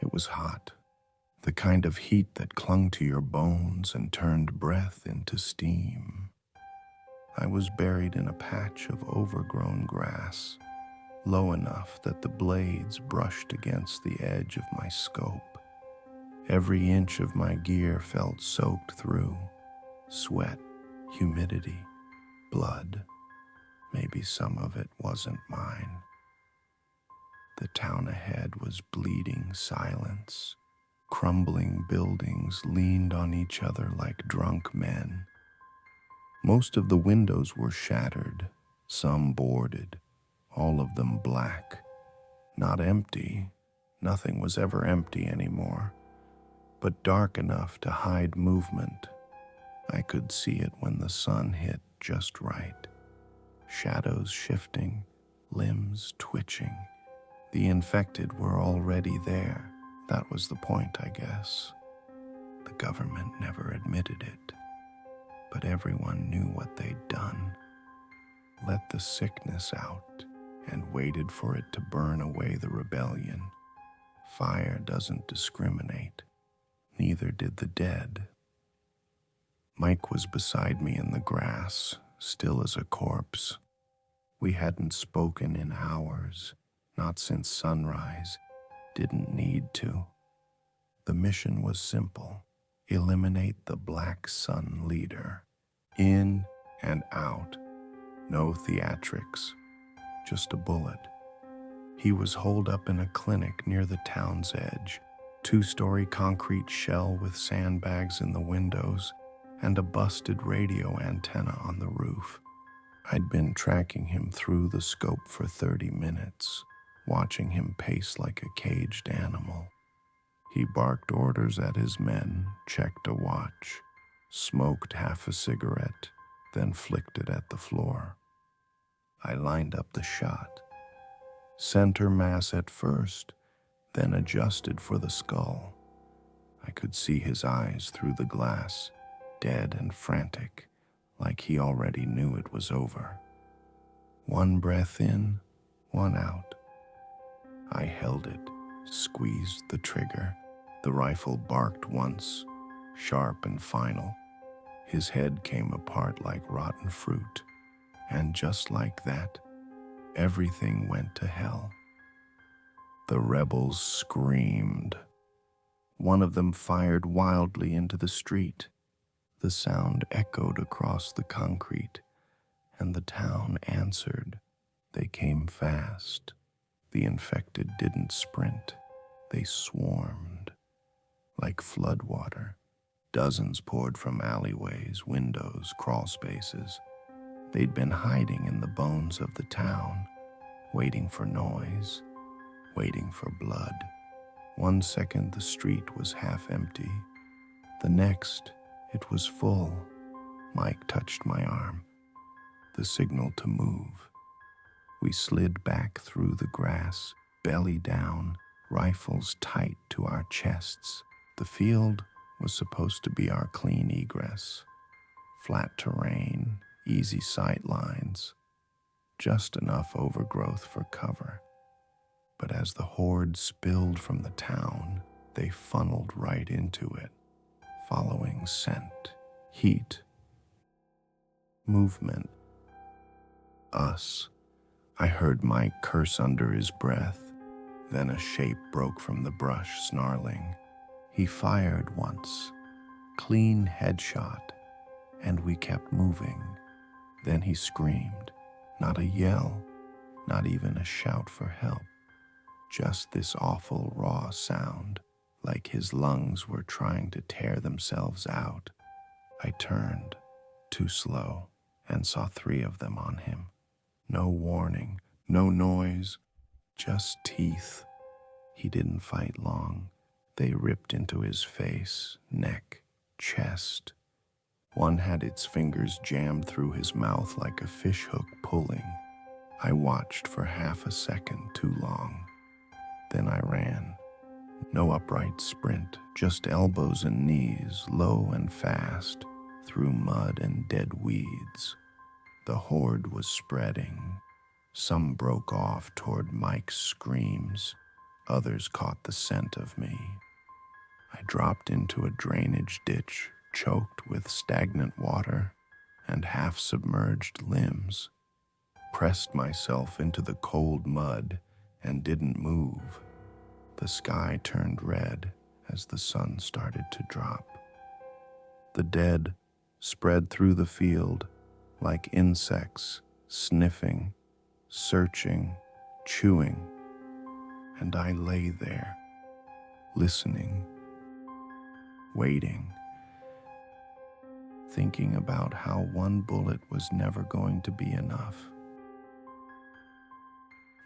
It was hot, the kind of heat that clung to your bones and turned breath into steam. I was buried in a patch of overgrown grass, low enough that the blades brushed against the edge of my scope. Every inch of my gear felt soaked through. Sweat, humidity, blood. Maybe some of it wasn't mine. The town ahead was bleeding silence. Crumbling buildings leaned on each other like drunk men. Most of the windows were shattered, some boarded, all of them black. Not empty, nothing was ever empty anymore, but dark enough to hide movement. I could see it when the sun hit just right. Shadows shifting, limbs twitching. The infected were already there. That was the point, I guess. The government never admitted it, but everyone knew what they'd done. Let the sickness out and waited for it to burn away the rebellion. Fire doesn't discriminate. Neither did the dead. Mike was beside me in the grass, still as a corpse. We hadn't spoken in hours, not since sunrise. Didn't need to. The mission was simple. Eliminate the Black Sun leader. In and out. No theatrics. Just a bullet. He was holed up in a clinic near the town's edge. 2-story concrete shell with sandbags in the windows and a busted radio antenna on the roof. I'd been tracking him through the scope for 30 minutes, watching him pace like a caged animal. He barked orders at his men, checked a watch, smoked half a cigarette, then flicked it at the floor. I lined up the shot. Center mass at first, then adjusted for the skull. I could see his eyes through the glass, dead and frantic, like he already knew it was over. One breath in, one out. I held it, squeezed the trigger. The rifle barked once, sharp and final. His head came apart like rotten fruit, and just like that, everything went to hell. The rebels screamed. One of them fired wildly into the street. The sound echoed across the concrete, and the town answered. They came fast. The infected didn't sprint. They swarmed. Like floodwater, dozens poured from alleyways, windows, crawl spaces. They'd been hiding in the bones of the town, waiting for noise, waiting for blood. 1 second the street was half empty. The next, it was full. Mike touched my arm. The signal to move. We slid back through the grass, belly down, rifles tight to our chests. The field was supposed to be our clean egress. Flat terrain, easy sight lines, just enough overgrowth for cover. But as the horde spilled from the town, they funneled right into it, following scent, heat, movement. Us. I heard Mike curse under his breath. Then a shape broke from the brush, snarling. He fired once, clean headshot, and we kept moving. Then he screamed, not a yell, not even a shout for help, just this awful raw sound, like his lungs were trying to tear themselves out. I turned, too slow, and saw 3 of them on him. No warning, no noise, just teeth. He didn't fight long. They ripped into his face, neck, chest. One had its fingers jammed through his mouth like a fishhook pulling. I watched for half a second too long. Then I ran. No upright sprint, just elbows and knees, low and fast, through mud and dead weeds. The horde was spreading. Some broke off toward Mike's screams. Others caught the scent of me. I dropped into a drainage ditch choked with stagnant water and half-submerged limbs, pressed myself into the cold mud and didn't move. The sky turned red as the sun started to drop. The dead spread through the field like insects, sniffing, searching, chewing, and I lay there, listening, waiting, thinking about how one bullet was never going to be enough.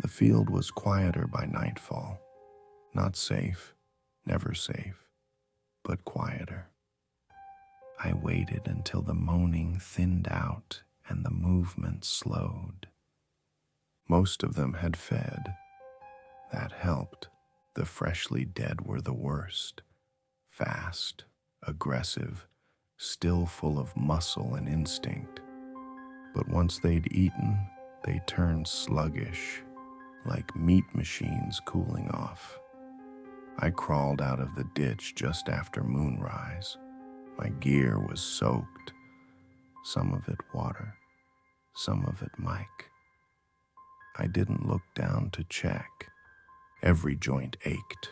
The field was quieter by nightfall. Not safe, never safe, but quieter. I waited until the moaning thinned out and the movement slowed. Most of them had fed. That helped. The freshly dead were the worst. Fast, aggressive, still full of muscle and instinct. But once they'd eaten, they turned sluggish, like meat machines cooling off. I crawled out of the ditch just after moonrise. My gear was soaked, some of it water, some of it Mike. I didn't look down to check. Every joint ached.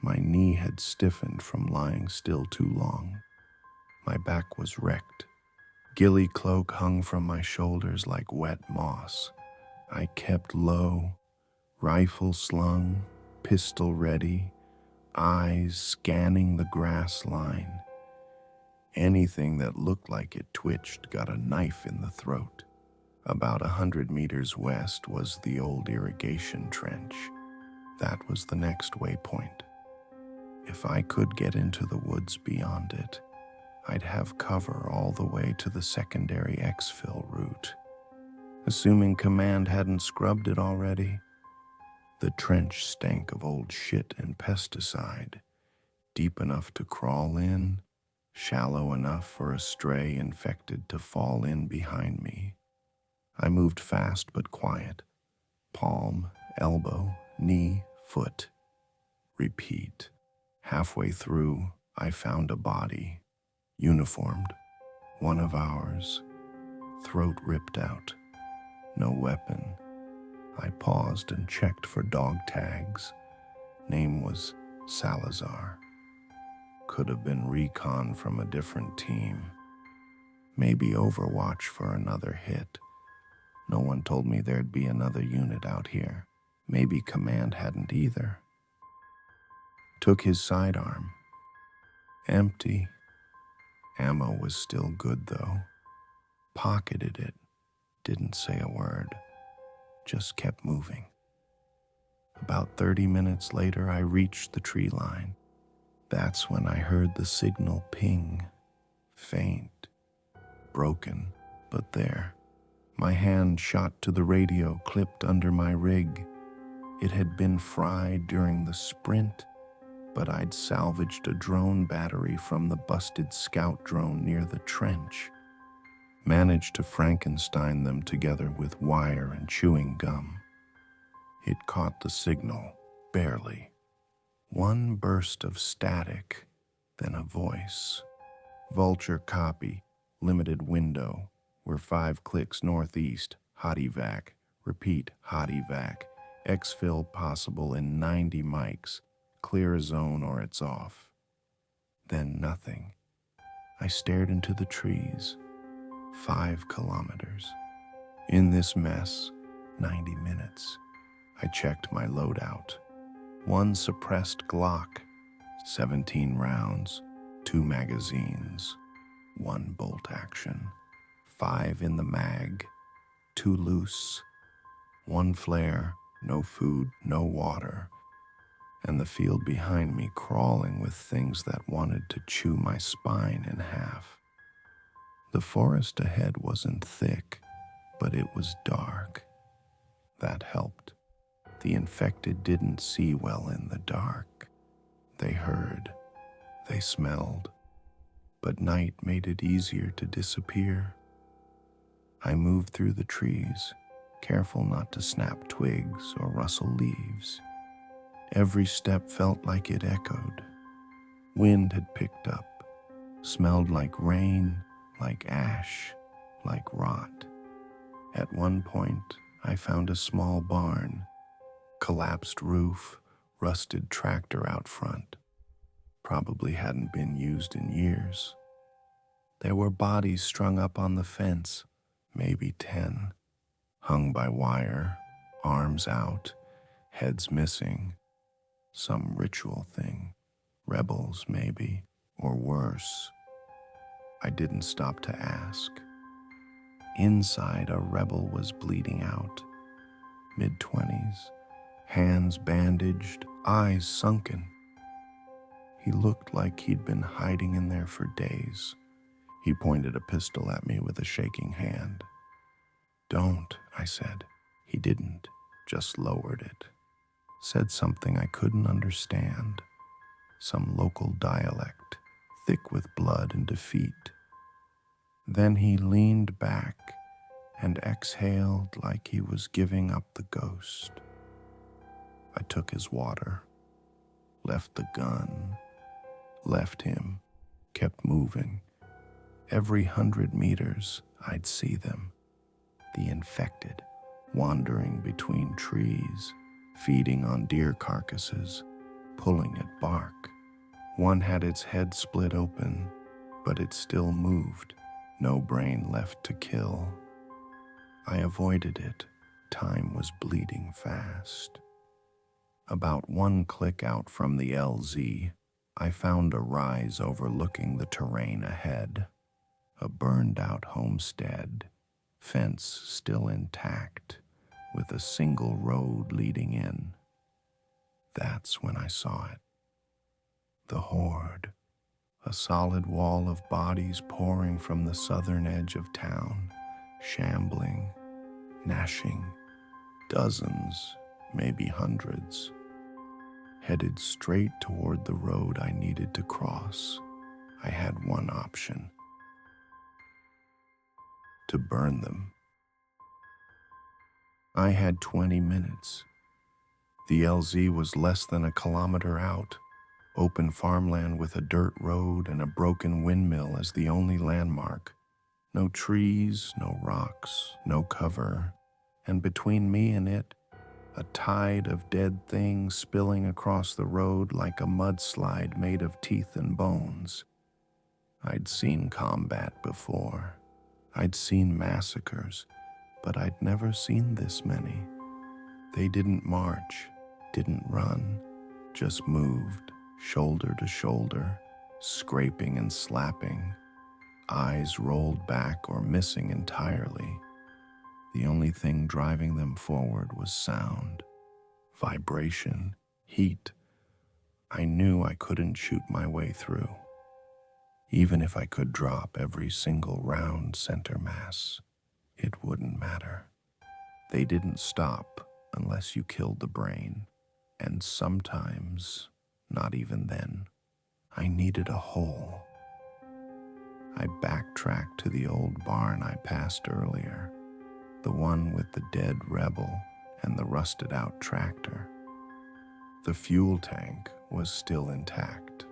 My knee had stiffened from lying still too long. My back was wrecked. Ghillie cloak hung from my shoulders like wet moss. I kept low, rifle slung, pistol ready, eyes scanning the grass line. Anything that looked like it twitched got a knife in the throat. About 100 meters west was the old irrigation trench. That was the next waypoint. If I could get into the woods beyond it, I'd have cover all the way to the secondary exfil route. Assuming command hadn't scrubbed it already, the trench stank of old shit and pesticide, deep enough to crawl in, shallow enough for a stray infected to fall in behind me. I moved fast but quiet. Palm, elbow, knee, foot. Repeat. Halfway through, I found a body. Uniformed. One of ours. Throat ripped out. No weapon. I paused and checked for dog tags. Name was Salazar. Could have been recon from a different team. Maybe Overwatch for another hit. No one told me there'd be another unit out here. Maybe command hadn't either. Took his sidearm. Empty. Ammo was still good though. Pocketed it. Didn't say a word. Just kept moving. About 30 minutes later, I reached the tree line. That's when I heard the signal ping. Faint. Broken, but there. My hand shot to the radio clipped under my rig. It had been fried during the sprint, but I'd salvaged a drone battery from the busted scout drone near the trench. Managed to Frankenstein them together with wire and chewing gum. It caught the signal, barely. One burst of static, then a voice. Vulture copy, limited window. We're 5 clicks northeast, hot evac. Repeat, hot evac. Exfil possible in 90 mics. Clear a zone or it's off. Then nothing. I stared into the trees. 5 kilometers. In this mess, 90 minutes. I checked my loadout. 1 suppressed Glock, 17 rounds, 2 magazines, 1 bolt action, 5 in the mag, 2 loose, 1 flare, no food, no water, and the field behind me crawling with things that wanted to chew my spine in half. The forest ahead wasn't thick, but it was dark. That helped. The infected didn't see well in the dark. They heard, they smelled, but night made it easier to disappear. I moved through the trees, careful not to snap twigs or rustle leaves. Every step felt like it echoed. Wind had picked up, smelled like rain, like ash, like rot. At one point, I found a small barn, collapsed roof, rusted tractor out front. Probably hadn't been used in years. There were bodies strung up on the fence, maybe 10, hung by wire, arms out, heads missing. Some ritual thing. Rebels, maybe, or worse. I didn't stop to ask. Inside, a rebel was bleeding out, mid-20s, hands bandaged, eyes sunken. He looked like he'd been hiding in there for days. He pointed a pistol at me with a shaking hand. "Don't," I said. He didn't, just lowered it. Said something I couldn't understand. Some local dialect, thick with blood and defeat. Then he leaned back and exhaled like he was giving up the ghost. I took his water, left the gun, left him, kept moving. Every 100 meters, I'd see them. The infected, wandering between trees, feeding on deer carcasses, pulling at bark. One had its head split open, but it still moved, no brain left to kill. I avoided it. Time was bleeding fast. About 1 click out from the LZ, I found a rise overlooking the terrain ahead. A burned-out homestead, fence still intact, with a single road leading in. That's when I saw it. The horde, a solid wall of bodies pouring from the southern edge of town, shambling, gnashing, dozens, maybe hundreds, headed straight toward the road I needed to cross. I had one option: to burn them. I had 20 minutes. The LZ was less than a kilometer out, open farmland with a dirt road and a broken windmill as the only landmark. No trees, no rocks, no cover, and between me and it, a tide of dead things spilling across the road like a mudslide made of teeth and bones. I'd seen combat before. I'd seen massacres, but I'd never seen this many. They didn't march, didn't run, just moved, shoulder to shoulder, scraping and slapping, eyes rolled back or missing entirely. The only thing driving them forward was sound, vibration, heat. I knew I couldn't shoot my way through. Even if I could drop every single round center mass, it wouldn't matter. They didn't stop unless you killed the brain, and sometimes, not even then. I needed a hole. I backtracked to the old barn I passed earlier, the one with the dead rebel and the rusted-out tractor. The fuel tank was still intact.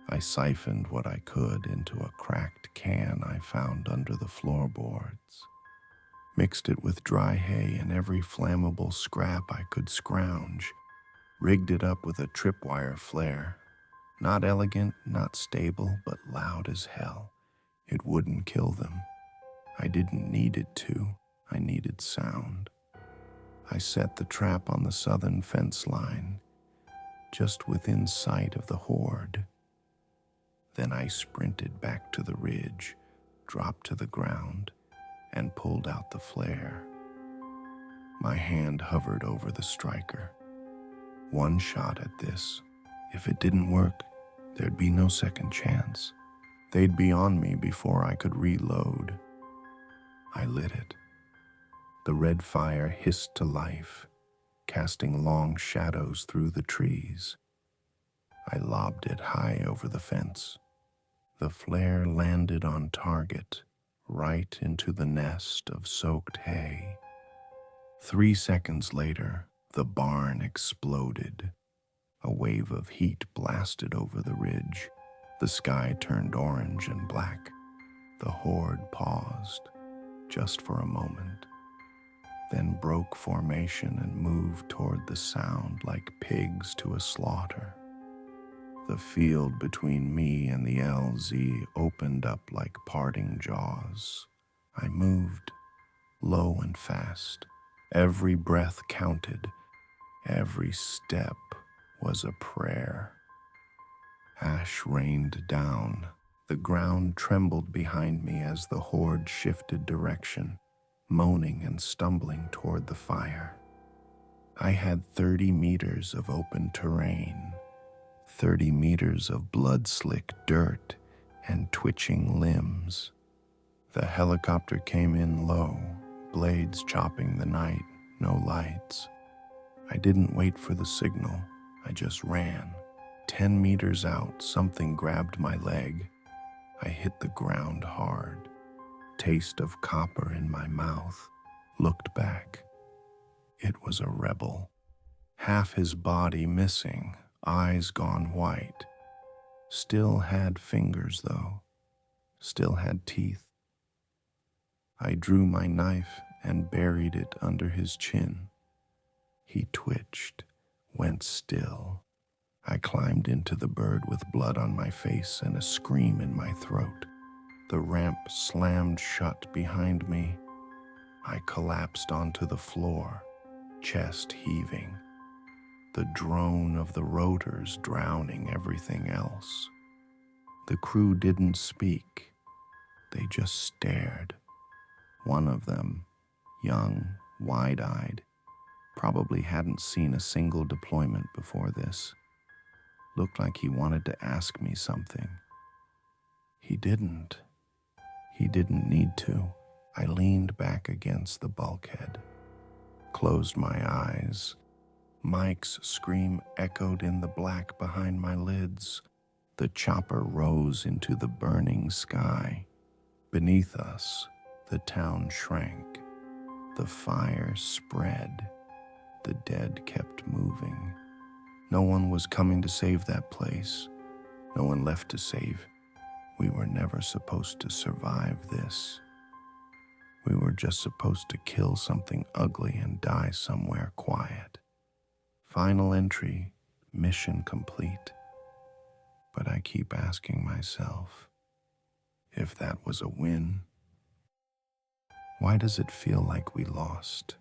I siphoned what I could into a cracked can I found under the floorboards, mixed it with dry hay and every flammable scrap I could scrounge, rigged it up with a tripwire flare. Not elegant, not stable, but loud as hell. It wouldn't kill them. I didn't need it to. I needed sound. I set the trap on the southern fence line, just within sight of the horde. Then I sprinted back to the ridge, dropped to the ground, and pulled out the flare. My hand hovered over the striker. One shot at this. If it didn't work, there'd be no second chance. They'd be on me before I could reload. I lit it. The red fire hissed to life, casting long shadows through the trees. I lobbed it high over the fence. The flare landed on target, right into the nest of soaked hay. 3 seconds later, The barn exploded. A wave of heat blasted over the ridge. The sky turned orange and black. The horde paused, just for a moment, then broke formation and moved toward the sound like pigs to a slaughter. The field between me and the LZ opened up like parting jaws. I moved, low and fast. Every breath counted. Every step was a prayer. Ash rained down. The ground trembled behind me as the horde shifted direction, moaning and stumbling toward the fire. I had 30 meters of open terrain, 30 meters of blood-slick dirt and twitching limbs. The helicopter came in low, blades chopping the night, no lights. I didn't wait for the signal, I just ran. 10 meters out, something grabbed my leg. I hit the ground hard. Taste of copper in my mouth. Looked back. It was a rebel. Half his body missing, eyes gone white. Still had fingers, though. Still had teeth. I drew my knife and buried it under his chin. He twitched, went still. I climbed into the bird with blood on my face and a scream in my throat. The ramp slammed shut behind me. I collapsed onto the floor, chest heaving. The drone of the rotors drowning everything else. The crew didn't speak. They just stared. One of them, young, wide-eyed, probably hadn't seen a single deployment before this. Looked like he wanted to ask me something. He didn't. He didn't need to. I leaned back against the bulkhead, closed my eyes. Mike's scream echoed in the black behind my lids. The chopper rose into the burning sky. Beneath us, the town shrank. The fire spread. The dead kept moving. No one was coming to save that place. No one left to save. We were never supposed to survive this. We were just supposed to kill something ugly and die somewhere quiet. Final entry, mission complete. But I keep asking myself, if that was a win, why does it feel like we lost?